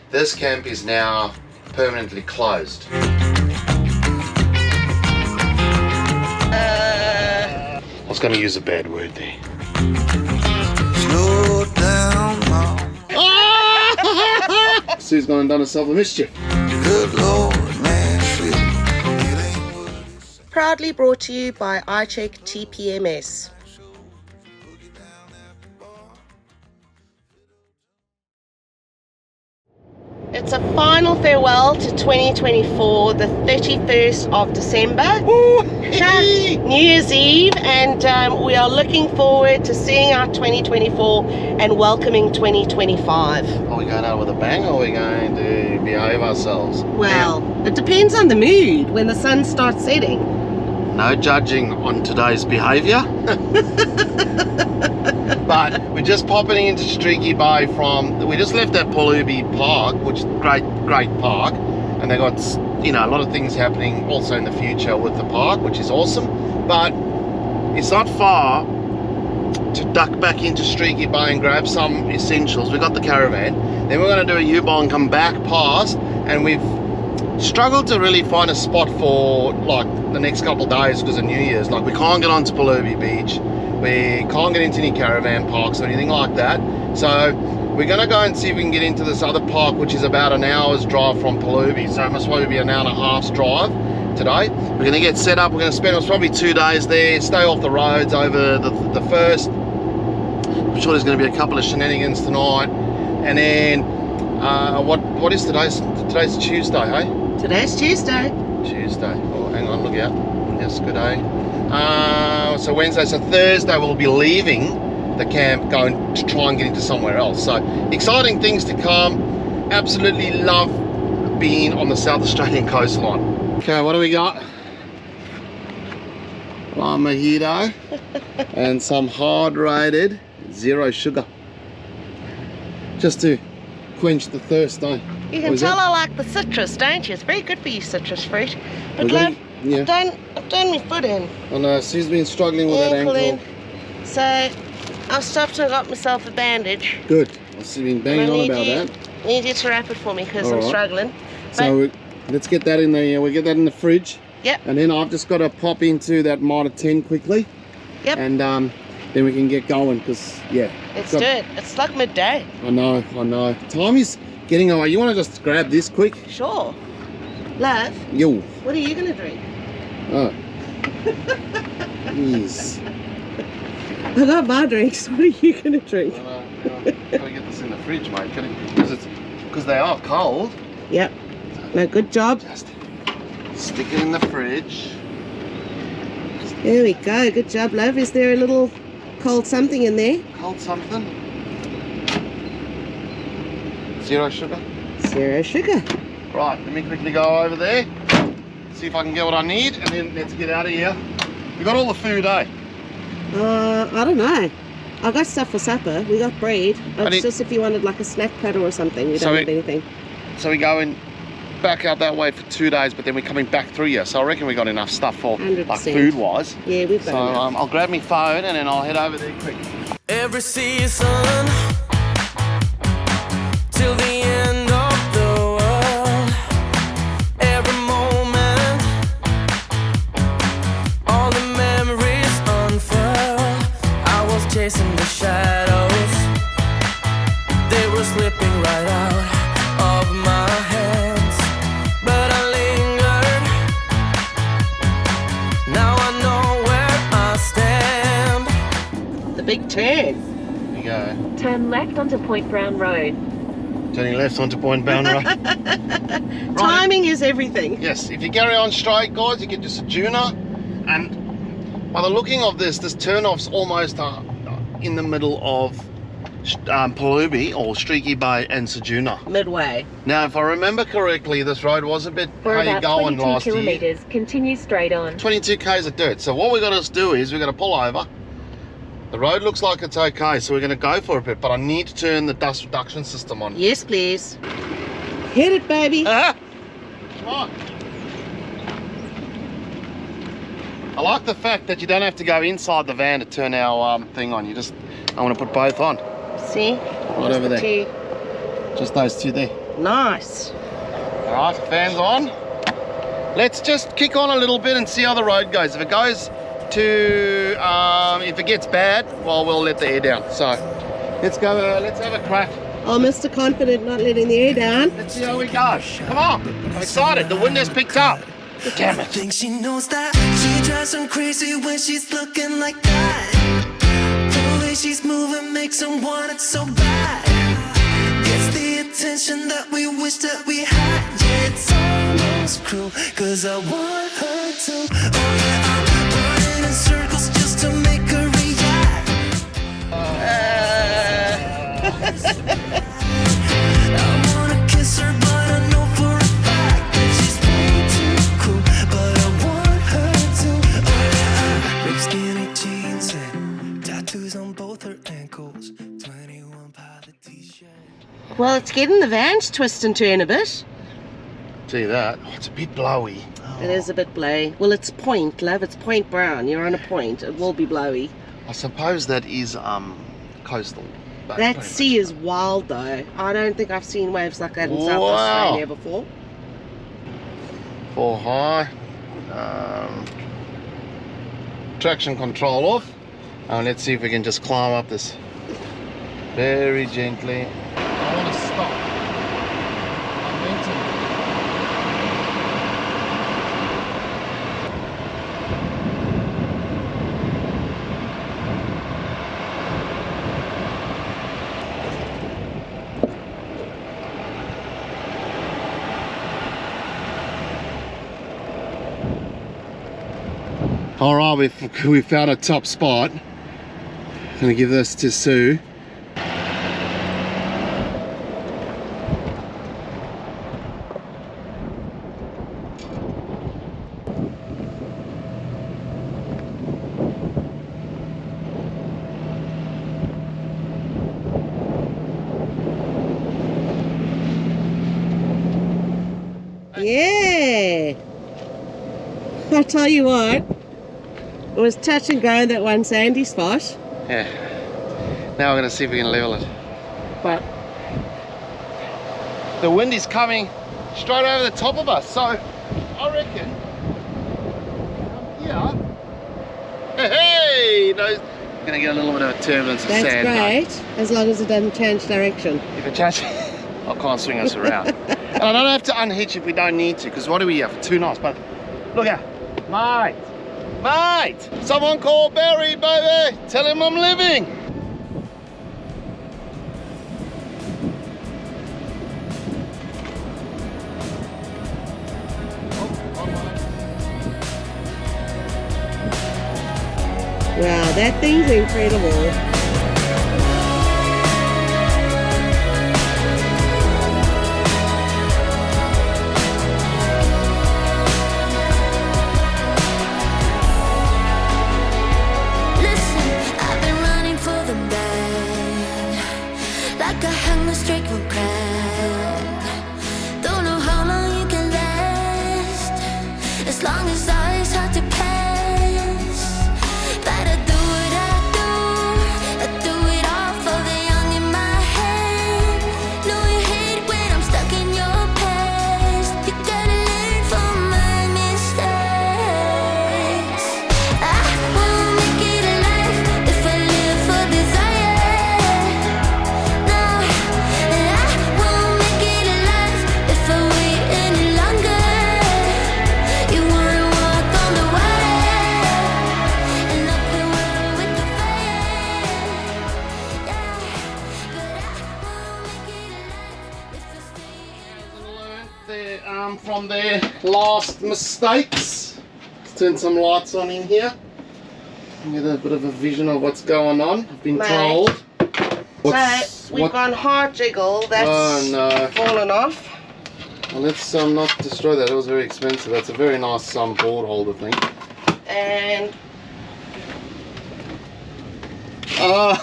this camp is now permanently closed. I was going to use a bad word there. Slow down now. Sue's gone and done herself a mischief. Good Lord, man, proudly brought to you by Icheck TPMS. It's a final farewell to 2024, the 31st of December, New Year's Eve, and we are looking forward to seeing out 2024 and welcoming 2025. Are we going out with a bang or are we going to behave ourselves? Well, it depends on the mood when the sun starts setting. No judging on today's behaviour. But we're just popping into Streaky Bay we just left that Palubi Park, which is a great park, and they got, you know, a lot of things happening also in the future with the park, which is awesome. But it's not far to duck back into Streaky Bay and grab some essentials. We got the caravan, then we're going to do a U-bowl and come back past, and we've struggled to really find a spot for like the next couple of days because of New Year's. Like, we can't get onto Palubi Beach, we can't get into any caravan parks or anything like that, so we're going to go and see if we can get into this other park, which is about an hour's drive from Palubi, so it must probably be an hour and a half's drive today. We're going to get set up, we're going to spend probably 2 days there, stay off the roads over the first. I'm sure there's going to be a couple of shenanigans tonight, and then what is today's Tuesday, hey? Today's Tuesday. Oh, hang on, look out. Yes, good day. So Wednesday, so Thursday we'll be leaving the camp, going to try and get into somewhere else. So exciting things to come. Absolutely love being on the South Australian coastline. Okay, what do we got? Lime mojito and some hard-rated zero sugar, just to quench the thirst, eh? You can tell I like the citrus, don't you? It's very good for you, citrus fruit. But love, yeah. I've done my foot in. I know, Sue's been struggling with that ankle. So I've stopped and got myself a bandage. Good. I've been banging on about that. I need you to wrap it for me because I'm struggling. So let's get that in the, we'll get that in the fridge. Yep. And then I've just got to pop into that Mitre 10 quickly. Yep. And then we can get going because, yeah. Let's do it. It's like midday. I know. Time is getting away. You want to just grab this quick? Sure. Love. Yo. What are you going to drink? Oh. Jeez. I got my drinks. What are you going to drink? Gotta get this in the fridge, mate. Because they are cold. Yep. No, good job. Just stick it in the fridge. There we go. Good job, love. Is there a little cold something in there? Cold something? Zero sugar? Zero sugar. Right, let me quickly go over there, see if I can get what I need, and then let's get out of here. We got all the food, eh? I don't know. I got stuff for supper. We got bread. It's just if you wanted like a snack platter or something. We don't have anything. So we're going back out that way for 2 days, but then we're coming back through here. So I reckon we got enough stuff for 100%. like food-wise. Yeah, we've got enough. I'll grab my phone and then I'll head over there quick. Every season till the end of the world, every moment, all the memories unfurl. I was chasing the shadows, they were slipping right out of my hands, but I lingered. Now I know where I stand. The big turn. Here we go. Turn left onto Point Brown Road. Turning left onto Point Brown Road. Timing is everything. Yes, if you carry on straight, guys, you get your Sejuna, and by the looking of this turn-off's almost in the middle of Palubi or Streaky Bay and Sejuna. Midway. Now, if I remember correctly, this road was a bit For how you about going 22 last kilometres, year. continue straight on. 22 k's of dirt. So what we got to do is we got to pull over. The road looks like it's okay, so we're going to go for a bit, but I need to turn the dust reduction system on. Yes, please. Hit it, baby. Come on. I like the fact that you don't have to go inside the van to turn our thing on. I want to put both on. See? Right over there. Just those two there. Nice. All right, fans on. Let's just kick on a little bit and see how the road goes. If it goes to, if it gets bad, well, we'll let the air down. So let's go, let's have a crack. Oh, Mr. Confident not letting the air down. Let's see how we go. Come on, I'm excited. The wind has picked up. Damn I it. think she knows that she drives them crazy when she's looking like that. The way she's moving makes them want it so bad. Gets the attention that we wish that we had. Yeah, it's almost cruel, cause I want her to. Oh yeah, I'm running in circles just to make her react. I wanna kiss her, but I know for a fact that she's way too cool. But I want her to. Oh yeah, ripped skinny jeans and tattoos on both her ankles. 21 pilot t-shirt. Well, it's getting the van to twist and turn a bit. See that? Oh, it's a bit blowy. It is a bit blowy. Well, it's point, love. It's point brown. You're on a point. It will be blowy. I suppose that is coastal. But That pretty sea much. is wild, though. I don't think I've seen waves like that in South Wow. Australia before. Full high. Traction control off. And let's see if we can just climb up this very gently. I want to stop. Momentum. All right, we found a top spot. I'm gonna give this to Sue. Yeah. I tell you what, it was touch and go that one sandy spot, Yeah. Now we're gonna see if we can level it. but The wind is coming straight over the top of us, so I reckon here. Hey, those. We're gonna get a little bit of a turbulence of that's sand. though. great, as long as it doesn't change direction. If it changes, I can't swing us around. And I don't have to unhitch if we don't need to, because what do we have? 2 knots, but look out. Mate! Mate! Someone call Barry, baby! Tell him I'm living! Wow, that thing's incredible. Listen, I've been running for the man, like I hung the streak will crack. Don't know how long you can last, as long as eyes hard to pass. But I do what I do it all for the young in my head. Know you hate when I'm stuck in your past. You gotta learn from my mistakes. I won't make it alive if I live for desire. No, I won't make it alive if I wait any longer. You wanna walk on the water and uphill water with the fire. Yeah, but I won't make it alive if I stay From their last mistakes. Let's turn some lights on in here. Get a bit of a vision of what's going on. I've been Mate. told. So we've gone hard jiggle, that's Oh no. fallen off. Well, let's not destroy that. It was very expensive. That's a very nice board holder thing. And Oh,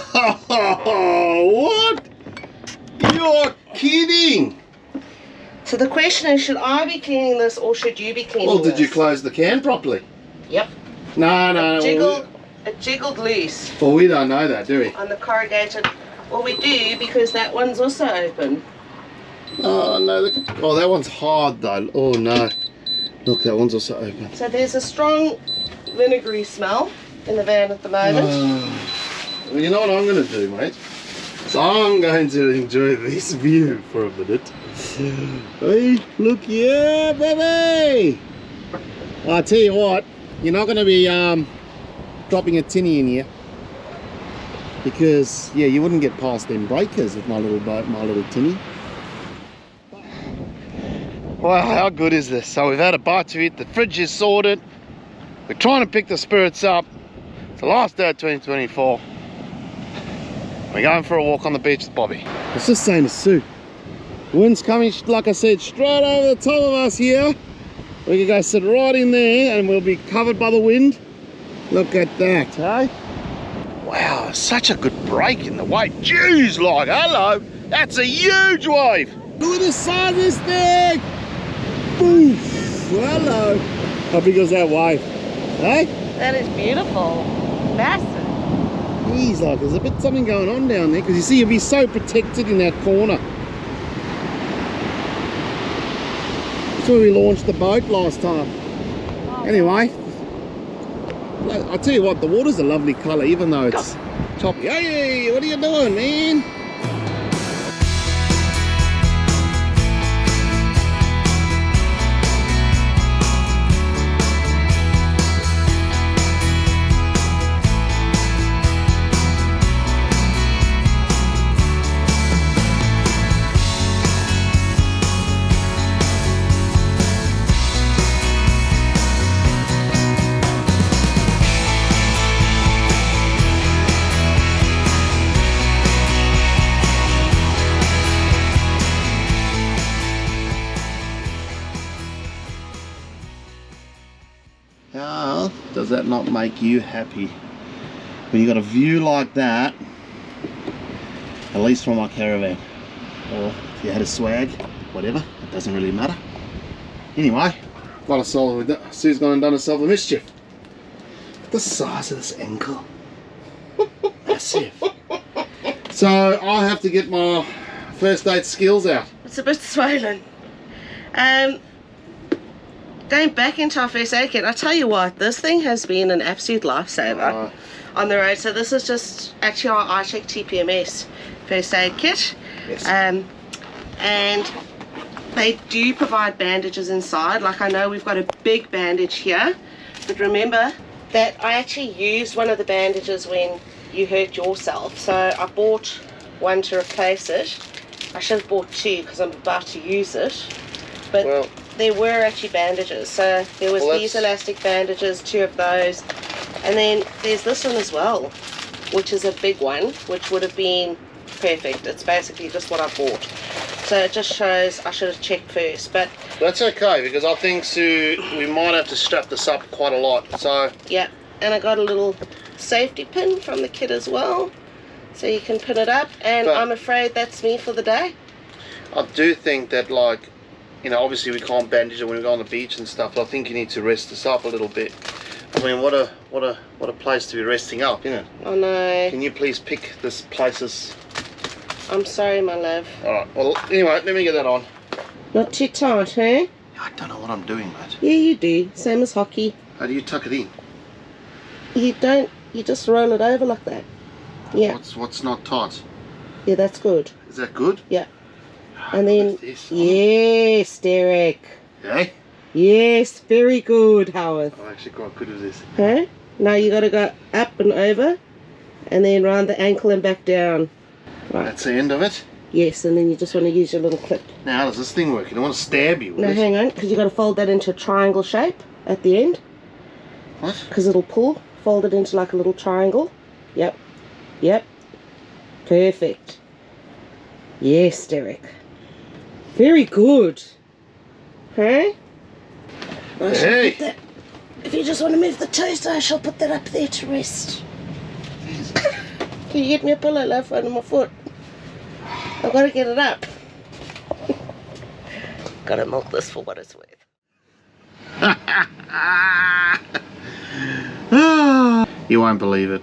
what? You're kidding! so the question is, should I be cleaning this or should you be cleaning Well, this? did you close the can properly? Yep. No. It jiggled loose Well, we don't know that, do we? on the corrugated. Well, we do, because that one's also open. Oh no, oh that one's hard though. Oh no. Look, that one's also open. So there's a strong vinegary smell in the van at the moment. Well, you know what I'm going to do, mate? So I'm going to enjoy this view for a minute. Hey, look, yeah, baby! I'll tell you what, you're not going to be dropping a tinny in here. Because, yeah, you wouldn't get past them breakers with my little boat, my little tinny. Wow, how good is this? So we've had a bite to eat, the fridge is sorted. We're trying to pick the spirits up. It's the last day of 2024. We're going for a walk on the beach with Bobby. I was just saying to Sue, wind's coming, like I said, straight over the top of us here. We can go sit right in there and we'll be covered by the wind. Look at that, eh? Wow, such a good break in the wave. Jeez, like, hello, that's a huge wave. Look at the size of this thing. Boof, hello. How big was that wave? Hey? That is beautiful. Massive. Jeez, like there's a bit something going on down there because you see you'll be so protected in that corner. That's where we launched the boat last time. Anyway, I'll tell you what, the water's a lovely colour even though it's choppy. Hey, what are you doing, man? How does that not make you happy? When you got a view like that, at least from our caravan, or if you had a swag, whatever, it doesn't really matter. Anyway, Sue's gone and done herself a mischief. The size of this ankle, massive. So I have to get my first aid skills out. It's a bit swollen. Going back into our first aid kit, I tell you what, this thing has been an absolute lifesaver on the road. So this is just actually our Icheck tpms first aid kit. Yes. And they do provide bandages inside. Like I know we've got a big bandage here, but remember that I actually used one of the bandages when you hurt yourself. So I bought one to replace it. I should have bought two because I'm about to use it. But Well, there were actually bandages. So there was these elastic bandages, two of those. And then there's this one as well, which is a big one, which would have been perfect. It's basically just what I bought. So it just shows I should have checked first. But that's okay because I think, Sue, we might have to strap this up quite a lot. So yeah, and I got a little safety pin from the kit as well. So you can pin it up. And But I'm afraid that's me for the day. I do think that, like, you know, obviously we can't bandage it when we go on the beach and stuff, but I think you need to rest this up a little bit. I mean, what a place to be resting up, isn't it? Oh no. Can you please pick this places? I'm sorry, my love. Alright, well, anyway, let me get that on. Not too tight, eh? I don't know what I'm doing, mate. Yeah, you do. Same as hockey. How do you tuck it in? You don't, you just roll it over like that. Yeah. What's not tight? Yeah, that's good. Is that good? Yeah. And then, Look at this. yes, Derek. Okay. Yes, very good, Howard. I'm actually quite good at this. Huh? Now you got to go up and over, and then round the ankle and back down. Right. That's the end of it. Yes, and then you just want to use your little clip. Now, how does this thing work? You don't want to stab you with No, it. hang on, because you got to fold that into a triangle shape at the end, What? because it'll pull. Fold it into like a little triangle. Yep. Yep. Perfect. Yes, Derek. Very good. Huh? I shall Hey. put that, if you just want to move the toaster, I shall put that up there to rest. Can you get me a pillow, love, under my foot? I've got to get it up. Got to milk this for what it's worth. You won't believe it.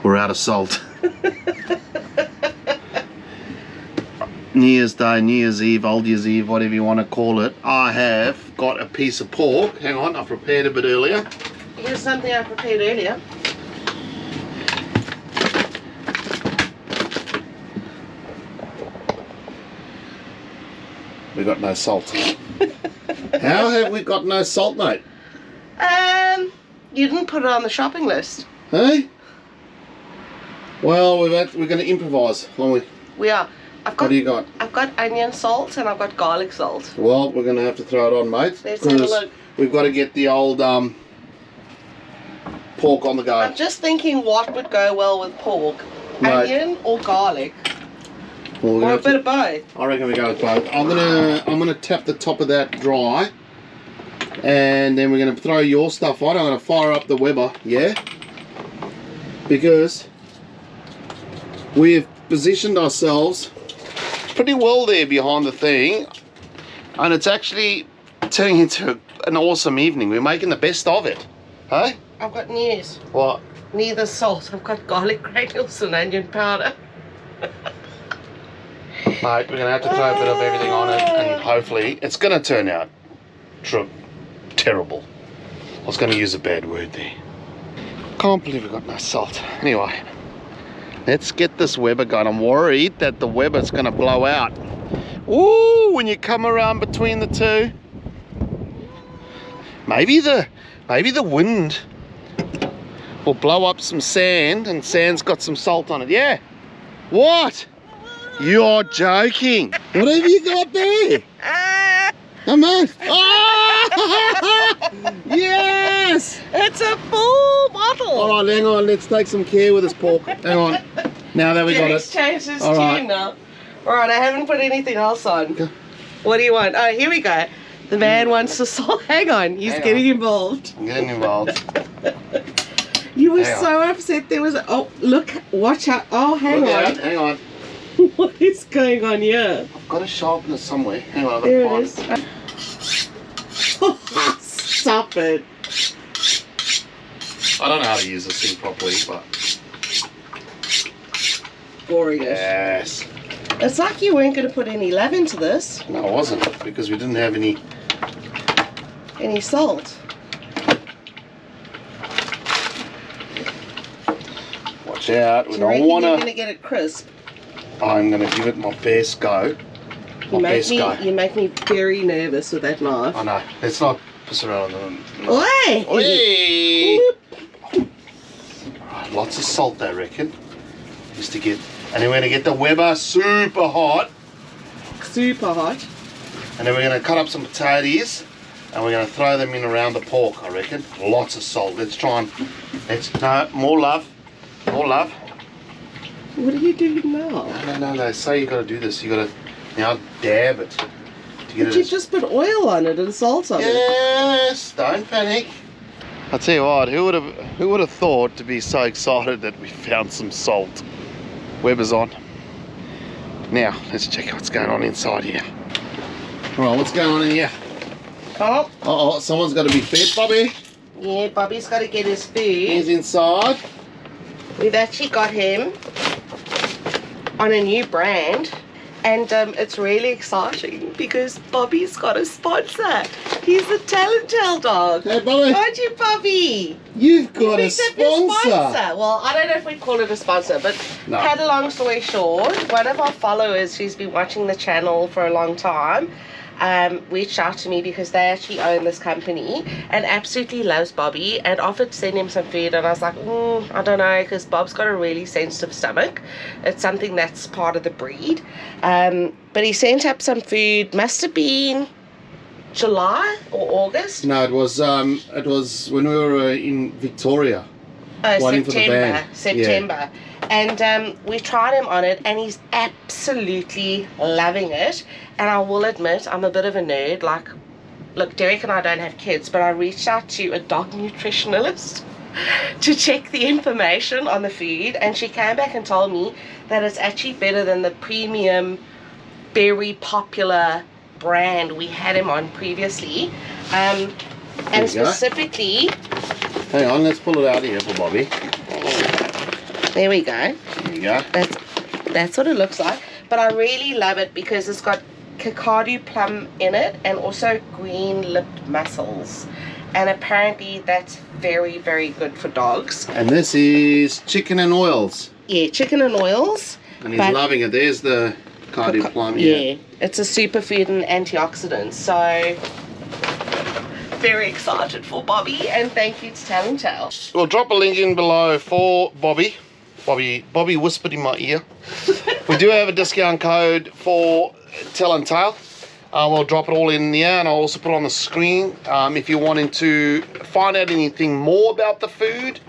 We're out of salt. New Year's Day, New Year's Eve, Old Year's Eve, whatever you want to call it, I have got a piece of pork. Hang on, I prepared a bit earlier. Here's something I prepared earlier. We got no salt. How have we got no salt, mate? You didn't put it on the shopping list. Hey? Well, we're going to improvise, aren't we? We are. What do you got? I've got onion salt and I've got garlic salt. Well, we're going to have to throw it on, mate. Let's have a look. We've got to get the old pork on the go. I'm just thinking what would go well with pork. Mate. Onion or garlic? Well, Or a bit of both. I reckon we go with both. I'm gonna tap the top of that dry, and then we're gonna throw your stuff on. I'm gonna fire up the Weber, yeah, because we've positioned ourselves pretty well there behind the thing, and it's actually turning into an awesome evening. We're making the best of it, hey? I've got news. What? Neither salt. I've got garlic granules and onion powder. Mate, we're going to have to throw a bit of everything on it, and hopefully it's going to turn out terrible. I was going to use a bad word there. Can't believe we've got no salt. Anyway, let's get this Weber going. I'm worried that the Weber's going to blow out. Ooh, when you come around between the two. Maybe the wind will blow up some sand, and sand's got some salt on it. Yeah. What? You're joking. What have you got there? Come on. Oh! Yes! It's a full bottle. All right, hang on. Let's take some care with this pork. Hang on. Now that we got Jerry's it. changed his All tune right. now. All right, I haven't put anything else on. Okay. What do you want? Oh, here we go. The man wants to salt. Hang on, he's Hang getting on. involved. I'm getting involved. You were Hang on. so upset. There was. Oh, look! Watch out! Oh, hang Look on. out. Hang on. What is going on here? I've got to sharpen it somewhere. Hang on. I've got There to it find is. Stop it! I don't know how to use this thing properly, but Boring. yes. It's like you weren't going to put any love into this. No, I wasn't, because we didn't have any. Any salt. Watch out. We Do you reckon don't want you're going to. to get it crisp? I'm going to give it my best go. You My make best me. go. You make me very nervous with that knife. I know. Let's not piss around on the. Oi! Oi! Right, lots of salt, I reckon. Just to get. And then we're going to get the Weber super hot. Super hot. And then we're going to cut up some potatoes. And we're going to throw them in around the pork, I reckon. Lots of salt. Let's try and. No, more love. More love. What are you doing now? No. They say you got to do this. You got to now dab it. To get But it you as- just put oil on it and salt on it. Yes, don't panic. I'll tell you what, who would have thought to be so excited that we found some salt? Weber's on. Now, let's check what's going on inside here. Alright, what's going on in here? Oh, Uh-oh, someone's got to be fed, Bobby. yeah, Bobby's got to get his He's food. inside. We've actually got him on a new brand. And it's really exciting because Bobby's got a sponsor. He's the Tattletale dog. Hey, Bobby. Aren't you, Bobby? You've got a Picked up your sponsor. Well, I don't know if we call it a sponsor, but No. cut a long story short, one of our followers who's been watching the channel for a long time reached out to me because they actually own this company and absolutely loves Bobby and offered to send him some food, and I was like, I don't know, because Bob's got a really sensitive stomach. It's something that's part of the breed. But he sent up some food, must have been July or August. No, it was when we were in Victoria. Oh, Waiting for the van. September. And we tried him on it and he's absolutely loving it. And I will admit, I'm a bit of a nerd. Like, look, Derek and I don't have kids, but I reached out to a dog nutritionalist to check the information on the food, and she came back and told me that it's actually better than the premium, very popular brand we had him on previously. And you go. specifically, Hang on, let's pull it out here for Bobby. there we go. There you go. That's what it looks like. But I really love it because it's got cacao plum in it and also green lipped mussels. And apparently that's very, very good for dogs. And this is chicken and oils. Yeah, chicken and oils. And he's loving it. There's the cacao plum. Yeah, it's a superfood and antioxidant. So very excited for Bobby, and thank you to Tail. We'll drop a link in below for Bobby. Bobby whispered in my ear. We do have a discount code for Tail. We'll drop it all in there, and I'll also put it on the screen. If you're wanting to find out anything more about the food,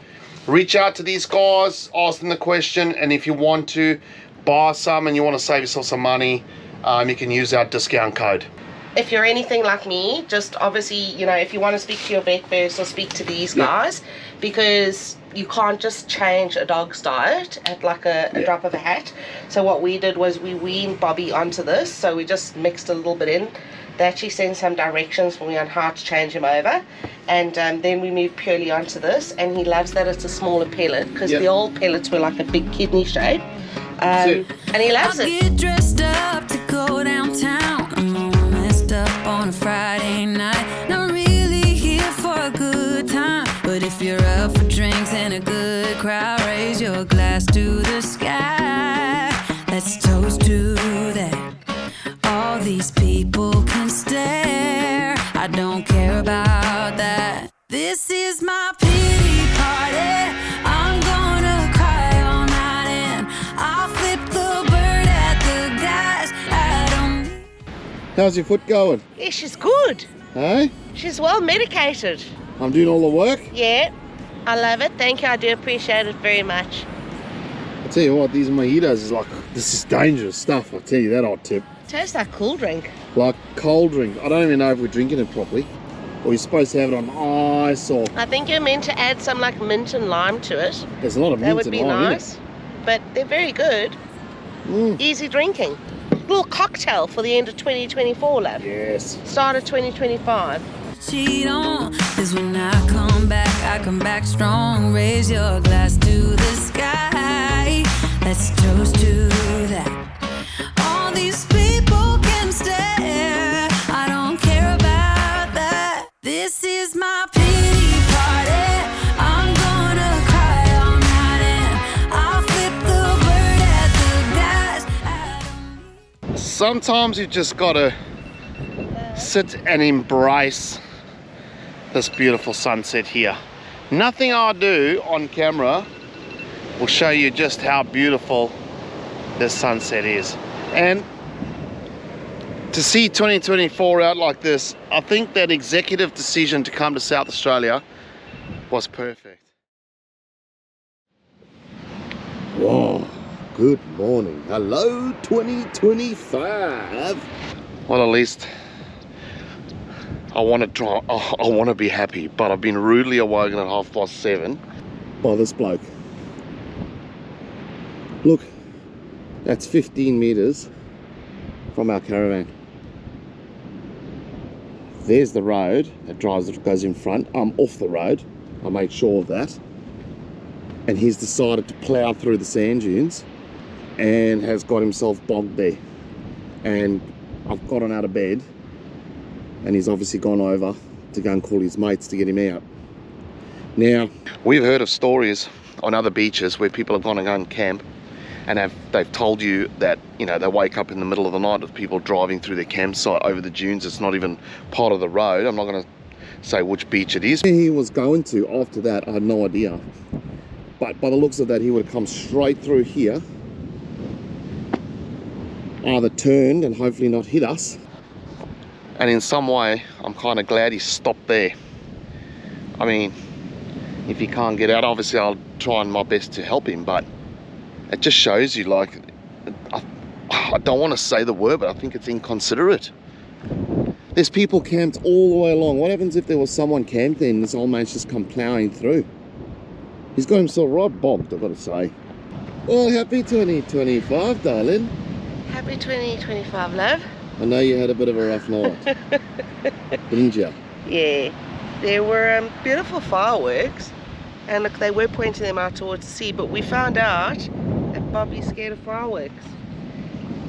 reach out to these guys, ask them the question, and if you want to buy some and you want to save yourself some money, you can use our discount code. If you're anything like me, just obviously, you know, if you want to speak to your vet first or speak to these guys, because you can't just change a dog's diet at like a drop of a hat. So what we did was we weaned Bobby onto this, so we just mixed a little bit in. They actually sent some directions for me on how to change him over, and then we moved purely onto this, and he loves that it's a smaller pellet, because the old pellets were like a big kidney shape, and he loves it. Get dressed up to go downtown. I'm all messed up on a Friday night. Not really here for a good time, but if you're up for drinks and a good crowd, raise your glass to the sky. Let's toast to that. All these people can stare. I don't care about that. This is my pity party. I'm gonna cry all night and I'll flip the bird at the guys. I don't. How's your foot going? Yeah, she's good. Hey? She's well medicated. I'm doing all the work? Yeah, I love it. Thank you. I do appreciate it very much. I tell you what, these mojitos is like, this is dangerous stuff. I'll tell you that hot tip. Tastes like cool drink. Like cold drink. I don't even know if we're drinking it properly. Or you're supposed to have it on ice, or I think you're meant to add some like mint and lime to it. there's a lot of That mint would and be lime nice. But they're very good. Easy drinking. Little cocktail for the end of 2024, love. in it. Yes. Start of 2025. Cheat on, 'cause when I come back strong. Raise your glass to the sky. Let's toast to that. All these people can stare. I don't care about that. This is my pity party. I'm gonna cry all night and I'll flip the bird at the guys. Sometimes you just gotta sit and embrace this beautiful sunset here. Nothing I do on camera will show you just how beautiful this sunset is. And to see 2024 out like this, I think that executive decision to come to South Australia was perfect. Whoa, good morning. Hello 2025. Well, at least I want to be happy, but I've been rudely awoken at 7:30 by this bloke. Look, that's 15 meters from our caravan. There's the road that goes in front. I'm off the road. I made sure of that. And he's decided to plough through the sand dunes and has got himself bogged there. And I've gotten out of bed, and he's obviously gone over to go and call his mates to get him out. Now, we've heard of stories on other beaches where people have gone and go and camp, and they've told you that, you know, they wake up in the middle of the night with people driving through their campsite over the dunes. It's not even part of the road. I'm not going to say which beach it is. Where he was going to after that, I had no idea. But by the looks of that, he would have come straight through here, either turned and hopefully not hit us. And in some way, I'm kind of glad he stopped there. I mean, if he can't get out, obviously I'll try my best to help him, but it just shows you, like, I don't want to say the word, but I think it's inconsiderate. There's people camped all the way along. What happens if there was someone camped there and this old man's just come ploughing through? He's got himself right bogged, I've got to say. Well, happy 2025, darling. Happy 2025, love. I know you had a bit of a rough night, didn't you? Yeah, there were beautiful fireworks, and look, they were pointing them out towards the sea, but we found out that Bobby's scared of fireworks.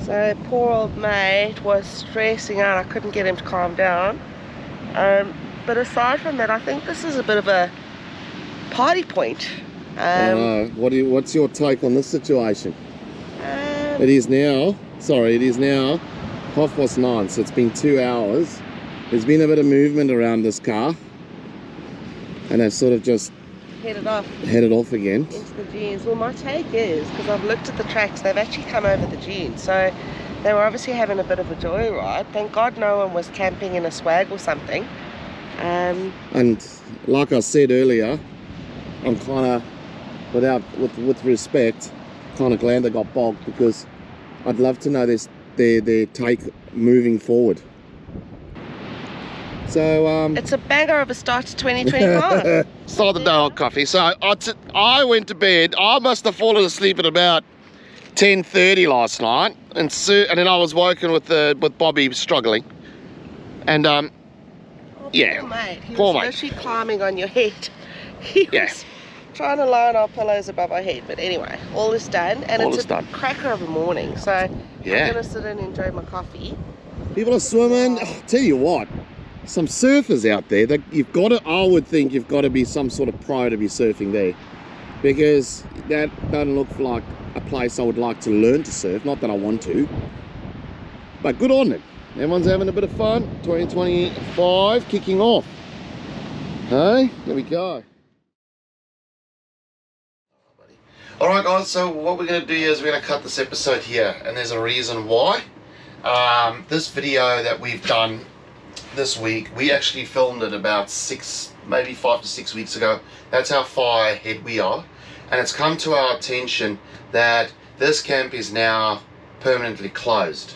So poor old mate was stressing out. I couldn't get him to calm down. But aside from that, I think this is a bit of a party point. What's your take on this situation? It is now 9:30, so it's been 2 hours. There's been a bit of movement around this car, and they've sort of just headed off again into the dunes. Well, my take is, because I've looked at the tracks, they've actually come over the dunes, so they were obviously having a bit of a joyride. Thank God no one was camping in a swag or something. And like I said earlier, I'm kind of, with respect, kind of glad they got bogged, because I'd love to know their take moving forward. So it's a banger of a start to 2025. Start the day on coffee. So I went to bed. I must have fallen asleep at about 10:30 last night, and then I was woken with Bobby struggling, and yeah, poor mate. He poor was mate. literally climbing on your head. He was trying to line our pillows above our head, but anyway, all is done, and it's a cracker of a morning. So I'm gonna sit and enjoy my coffee. People are swimming. Oh, tell you what, some surfers out there that I would think you've got to be some sort of pro to be surfing there, because that doesn't look like a place I would like to learn to surf. Not that I want to, but good on them. Everyone's having a bit of fun. 2025 kicking off. Hey, there we go. Alright guys, so what we're going to do is we're going to cut this episode here, and there's a reason why. This video that we've done this week, we actually filmed it about 5 to 6 weeks ago. That's how far ahead we are, and it's come to our attention that this camp is now permanently closed.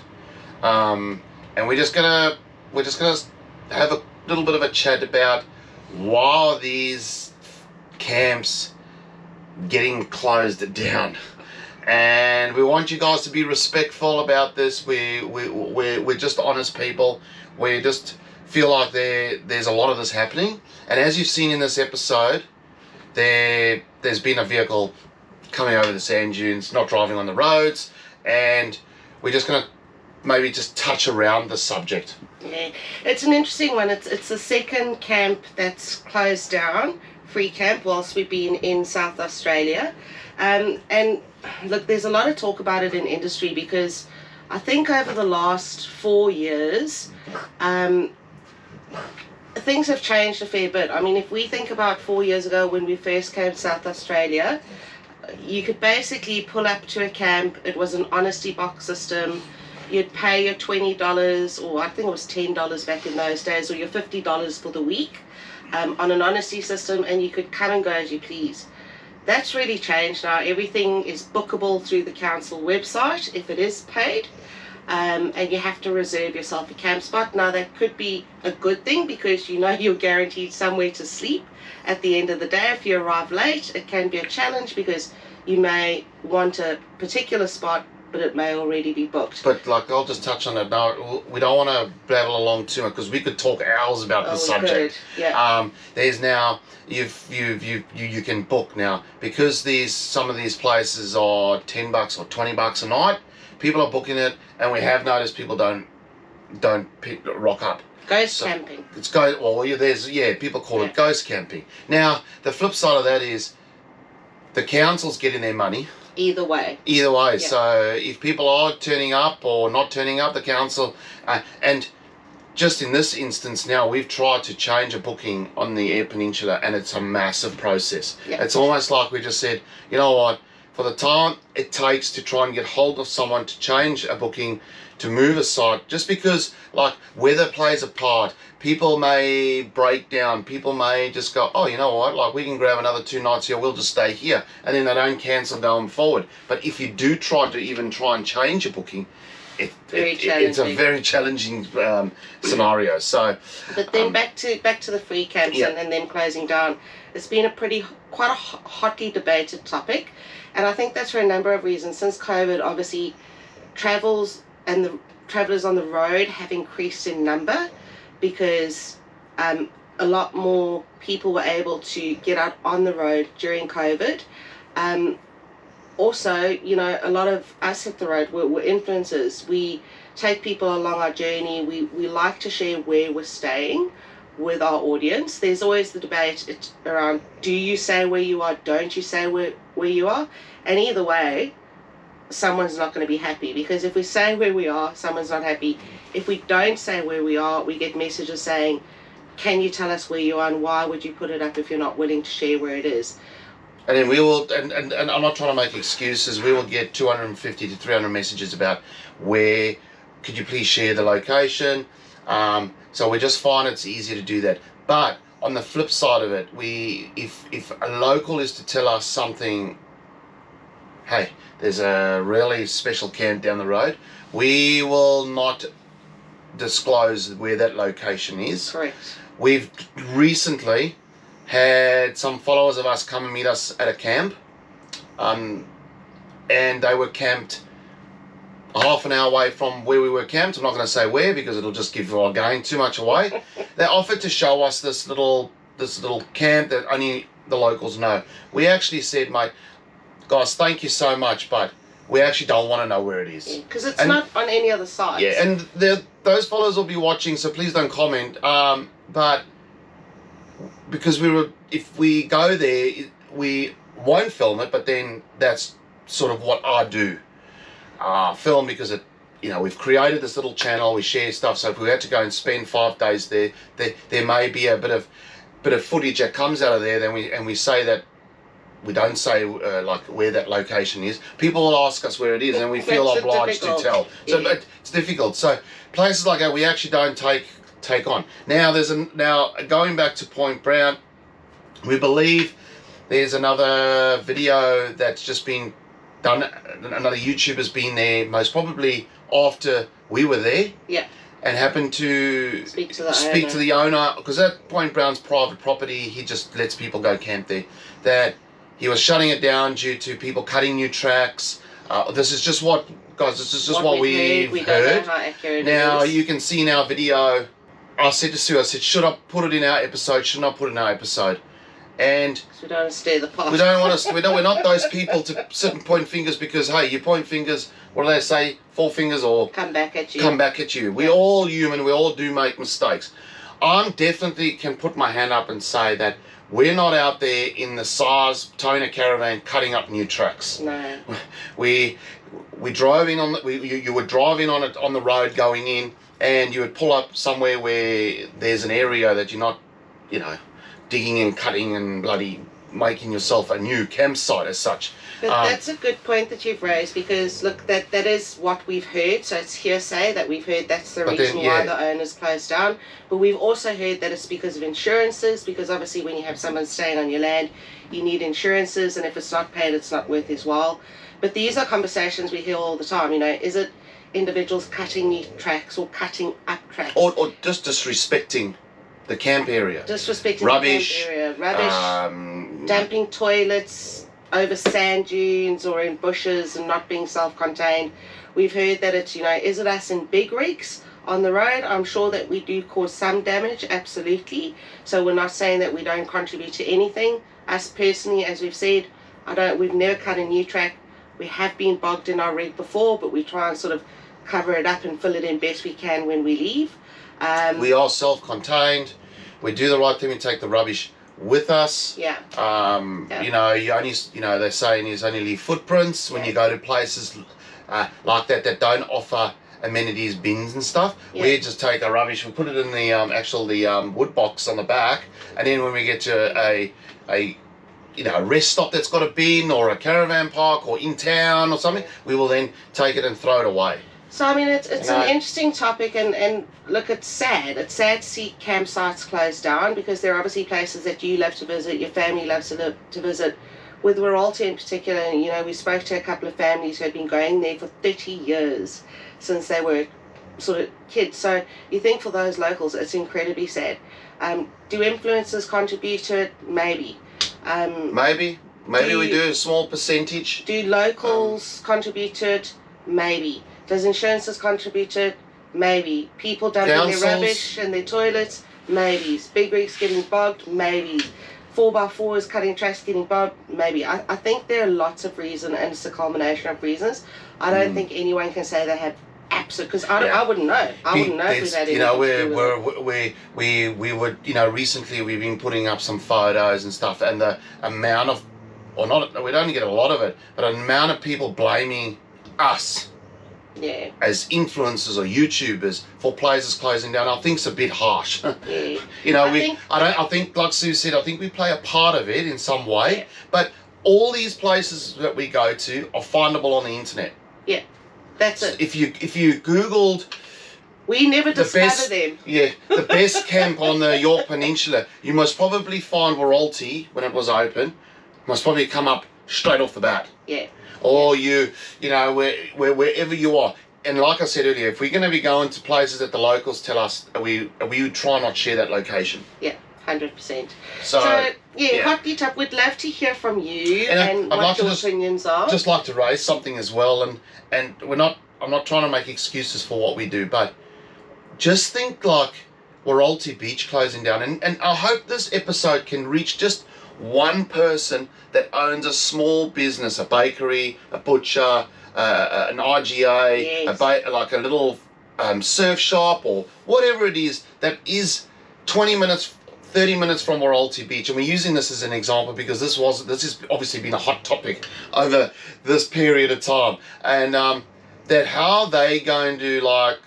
And we're just gonna have a little bit of a chat about why are these camps getting closed down, and we want you guys to be respectful about this. We're just honest people. We just feel like there's a lot of this happening, and as you've seen in this episode, there's been a vehicle coming over the sand dunes, not driving on the roads, and we're just gonna maybe just touch around the subject. Yeah, it's an interesting one. It's the second camp that's closed down, free camp, whilst we've been in South Australia. And look, there's a lot of talk about it in industry, because I think over the last 4 years, things have changed a fair bit. I mean, if we think about 4 years ago when we first came to South Australia, you could basically pull up to a camp. It was an honesty box system. You'd pay your $20, or I think it was $10 back in those days, or your $50 for the week on an honesty system, and you could come and go as you please. That's really changed now. Everything is bookable through the council website if it is paid, and you have to reserve yourself a camp spot. Now that could be a good thing, because you know you're guaranteed somewhere to sleep at the end of the day. If you arrive late, it can be a challenge, because you may want a particular spot, but it may already be booked. But like, I'll just touch on that now. We don't want to babble along too much, because we could talk hours about this subject. Yeah. There's now you can book now, because some of these places are $10 or $20 a night. People are booking it, and we have noticed people don't rock up. Ghost camping. It's people call it ghost camping. Now the flip side of that is the council's getting their money. Either way. Yeah. So if people are turning up or not turning up, the council, and just in this instance now, we've tried to change a booking on the Eyre Peninsula, and it's a massive process. Yeah. It's almost like we just said, you know what, for the time it takes to try and get hold of someone to change a booking, to move a site, just because like weather plays a part. People may break down, people may just go, oh, you know what, like we can grab another 2 nights here, we'll just stay here, and then they don't cancel going forward. But if you do try and change a booking, it's a very challenging scenario. So, but then back to the free camps and then closing down. It's been quite a hotly debated topic, and I think that's for a number of reasons. Since COVID, obviously, travels and the travellers on the road have increased in number, because a lot more people were able to get out on the road during COVID. also, you know, a lot of us at the road, we're influencers. We take people along our journey. We like to share where we're staying with our audience. There's always the debate around, do you say where you are, don't you say where you are? And either way, someone's not going to be happy, because if we say where we are, someone's not happy. If we don't say where we are, we get messages saying, can you tell us where you are, and why would you put it up if you're not willing to share where it is? And then we will, and I'm not trying to make excuses, we will get 250 to 300 messages about where, could you please share the location? So we just find it's easier to do that. But on the flip side of it, if a local is to tell us something, hey, there's a really special camp down the road, we will not disclose where that location is. Correct. We've recently had some followers of us come and meet us at a camp, and they were camped half an hour away from where we were camped. I'm not going to say where, because it'll just give our game too much away. They offered to show us this little camp that only the locals know. We actually said, mate, guys, thank you so much, but we actually don't want to know where it is. Because it's not on any other site. Yeah, and those followers will be watching, so please don't comment. But because if we go there, we won't film it, but then that's sort of what I do. Film, because we've created this little channel, we share stuff, so if we had to go and spend 5 days there may be a bit of footage that comes out of there, then we say that we don't say like where that location is. People will ask us where it is, and we feel obliged to tell. So it's difficult. So places like that we actually don't take on. Now now going back to Point Brown, we believe there's another video that's just been done. Another YouTuber's been there, most probably after we were there. Yeah. And happened to speak to the owner, because that Point Brown's private property. He just lets people go camp there. That he was shutting it down due to people cutting new tracks. This is just what, guys, this is just what we've We heard. don't know how accurate Now, it is. you can see in our video, I said to Sue, I said, should I put it in our episode? Should I put it in our episode? And we don't want to stir the pot. we don't want to, we're not those people to sit and point fingers, because, hey, you point fingers, what do they say? 4 fingers or come back at you. We're all human. We all do make mistakes. I'm definitely can put my hand up and say that we're not out there in the size toner caravan cutting up new tracks. No. We drove in on you would drive in on it on the road going in, and you would pull up somewhere where there's an area that you're not, digging and cutting and bloody making yourself a new campsite as such. But that's a good point that you've raised, because look, that is what we've heard. So it's hearsay that we've heard that's the reason why the owners closed down. But we've also heard that it's because of insurances, because obviously when you have someone staying on your land, you need insurances, and if it's not paid, it's not worth his while. But these are conversations we hear all the time. Is it individuals cutting new tracks or cutting up tracks? Or just disrespecting the camp area. Disrespecting rubbish, the camp area. Rubbish, dumping toilets over sand dunes or in bushes and not being self-contained. We've heard that it's, is it us in big rigs on the road? I'm sure that we do cause some damage, absolutely. So we're not saying that we don't contribute to anything. Us personally, as we've said, we've never cut a new track. We have been bogged in our rig before, but we try and sort of cover it up and fill it in best we can when we leave. We are self-contained. We do the right thing. We take the rubbish with us. Yeah. You only, they're saying is only leave footprints when you go to places like that don't offer amenities, bins and stuff. Yeah. We just take our rubbish, we put it in the wood box on the back, and then when we get to a rest stop that's got a bin or a caravan park or in town or something, we will then take it and throw it away. So it's an interesting topic, and look, it's sad. It's sad to see campsites close down, because there are obviously places that you love to visit, your family loves to visit. With Wirralta in particular, we spoke to a couple of families who had been going there for 30 years since they were sort of kids. So you think for those locals, it's incredibly sad. Do influencers contribute to it? Maybe. Maybe we do a small percentage. Do locals contribute to it? Maybe. Does insurances contribute to it? Maybe. People dumping their rubbish and their toilets? Maybe. Big rigs getting bogged? Maybe. 4x4s, cutting tracks, getting bogged, maybe. I think there are lots of reasons, and it's a combination of reasons. I don't think anyone can say they have absolute, because I wouldn't know. I wouldn't know if we've had anything to do with it. We would, you know, recently we've been putting up some photos and stuff, and the amount of, or not, we don't get a lot of it, but an amount of people blaming us as influencers or YouTubers for places closing down, I think it's a bit harsh. You know, I think, like Sue said, I think we play a part of it in some way, but all these places that we go to are findable on the internet. Yeah, that's it. If you Googled, we never discover them. Yeah, the best camp on the York Peninsula, you must probably find Wirralty when it was open. Must probably come up straight off the bat. Yeah. Or you know, wherever you are. And like I said earlier, if we're going to be going to places that the locals tell us, we try not share that location. Yeah, 100%. So Hot Beat Up, we'd love to hear from you and I'd what like your opinions are. Just like to raise something as well, and I'm not trying to make excuses for what we do, but just think like Wirralty Beach closing down, and I hope this episode can reach just one person that owns a small business, a bakery, a butcher, an RGA, like a little surf shop or whatever it is that is 20 minutes, 30 minutes from Wirralty Beach. And we're using this as an example because this has obviously been a hot topic over this period of time. And that how they going to, like,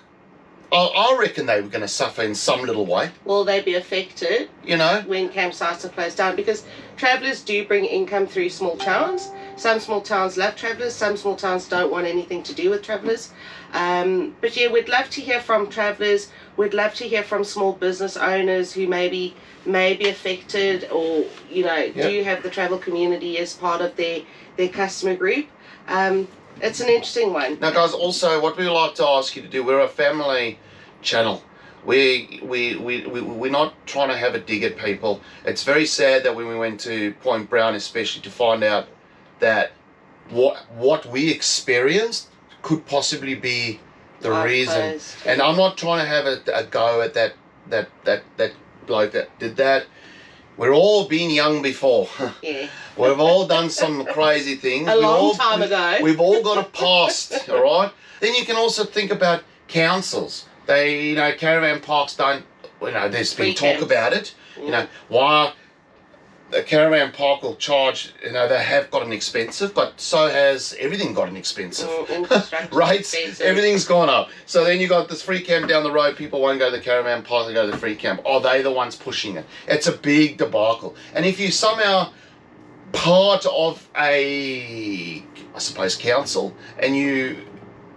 I reckon they were going to suffer in some little way. Will they be affected, you know, when campsites are closed down? Because travellers do bring income through small towns. Some small towns love travellers. Some small towns don't want anything to do with travellers. But yeah, we'd love to hear from travellers. We'd love to hear from small business owners who may be affected, or, you know, do have the travel community as part of their customer group. It's an interesting one. Now, guys, also what we would like to ask you to do, we're a family channel. We're not trying to have a dig at people. It's very sad that when we went to Point Brown, especially, to find out that what we experienced could possibly be the reason. And I'm not trying to have a go at that bloke that did that. We're all been young before. Yeah. We've all done some crazy things. A long time ago. We've all got a past, all right? Then you can also think about councils. They, you know, caravan parks don't, you know, there's been talk about it. You know, why the caravan park will charge, you know, they have gotten expensive, but so has everything gotten expensive. Rates, everything's gone up. So then you got this free camp down the road, people won't go to the caravan park, they go to the free camp. Are they the ones pushing it? It's a big debacle. And if you somehow part of a, I suppose, council, and you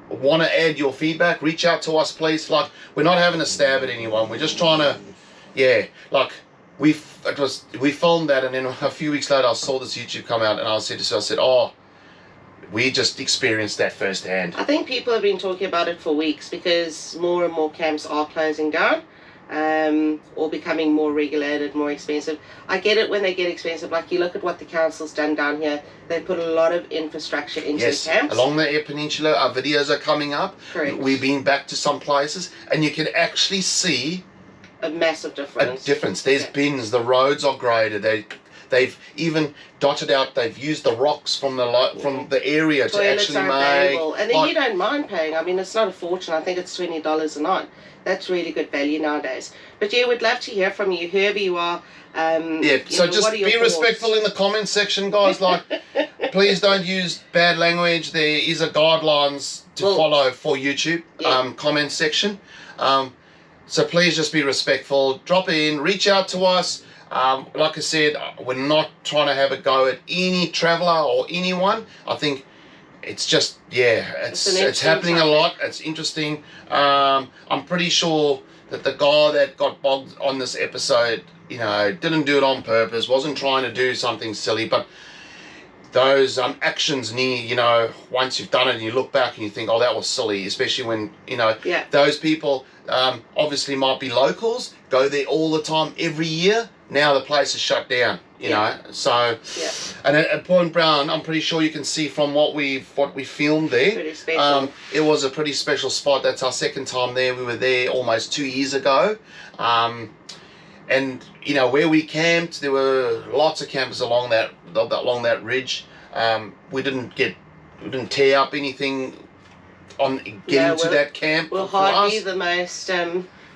want to add your feedback, reach out to us, please. Like, we're not having a stab at anyone, we're just trying to, like, we filmed that, and then a few weeks later I saw this YouTube come out, and I said, oh, we just experienced that firsthand. I think people have been talking about it for weeks, because more and more camps are closing down, or becoming more regulated, more expensive. I get it when they get expensive. Like, you look at what the council's done down here, they put a lot of infrastructure into the camps. Along the Eyre Peninsula, our videos are coming up. Correct. We've been back to some places, and you can actually see a massive difference. There's bins, the roads are graded. They've even dotted out. They've used the rocks from the area to actually make. And then you don't mind paying. I mean, it's not a fortune. I think it's $20 a night. That's really good value nowadays. But yeah, we'd love to hear from you, whoever you are. So just be respectful in the comment section, guys. Like, please don't use bad language. There is a guidelines to follow for YouTube. Comment section. So please just be respectful. Drop in, reach out to us. Like I said, we're not trying to have a go at any traveller or anyone. I think it's just, it's happening a lot. It's interesting. I'm pretty sure that the guy that got bogged on this episode, you know, didn't do it on purpose, wasn't trying to do something silly, but those actions need, you know, once you've done it and you look back and you think, oh, that was silly, especially when, you know, those people obviously might be locals, go there all the time, every year. Now the place is shut down, you know. So, and at Point Brown, I'm pretty sure you can see from what we filmed there. Pretty special. It was a pretty special spot. That's our second time there. We were there almost 2 years ago. And you know, where we camped, there were lots of campers along that ridge. We didn't tear up anything on getting to that camp. We're for hardly us. the most.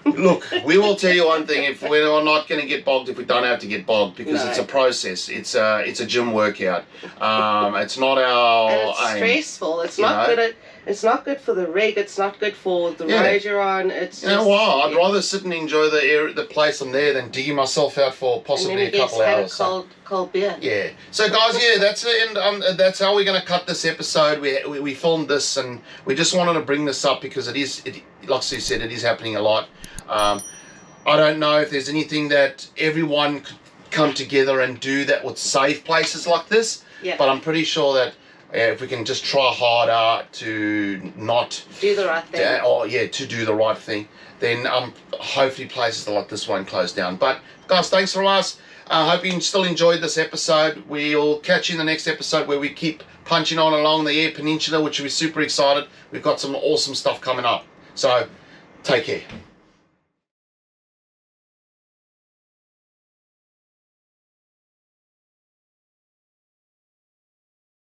Look, we will tell you one thing: if we're not going to get bogged, if we don't have to get bogged, because No. it's a process. It's a gym workout. It's not our And it's aim. stressful. It's you not know? good. It's not good for the rig. It's not good for the Yeah. road you're on. It's You know just, what? I'd rather sit and enjoy the place I'm there than digging myself out for and possibly then a you get couple had hours. a So- cold beer. Yeah. So guys, yeah, that's it, and that's how we're going to cut this episode. We filmed this, and we just wanted to bring this up because like Sue said, it is happening a lot. I don't know if there's anything that everyone could come together and do that would save places like this. Yeah. But I'm pretty sure that if we can just try harder to not Do the right thing. to do the right thing, then hopefully places like this won't close down. But guys, thanks from us. I hope you still enjoyed this episode. We'll catch you in the next episode where we keep punching on along the Eyre Peninsula, which will be super excited. We've got some awesome stuff coming up. So take care.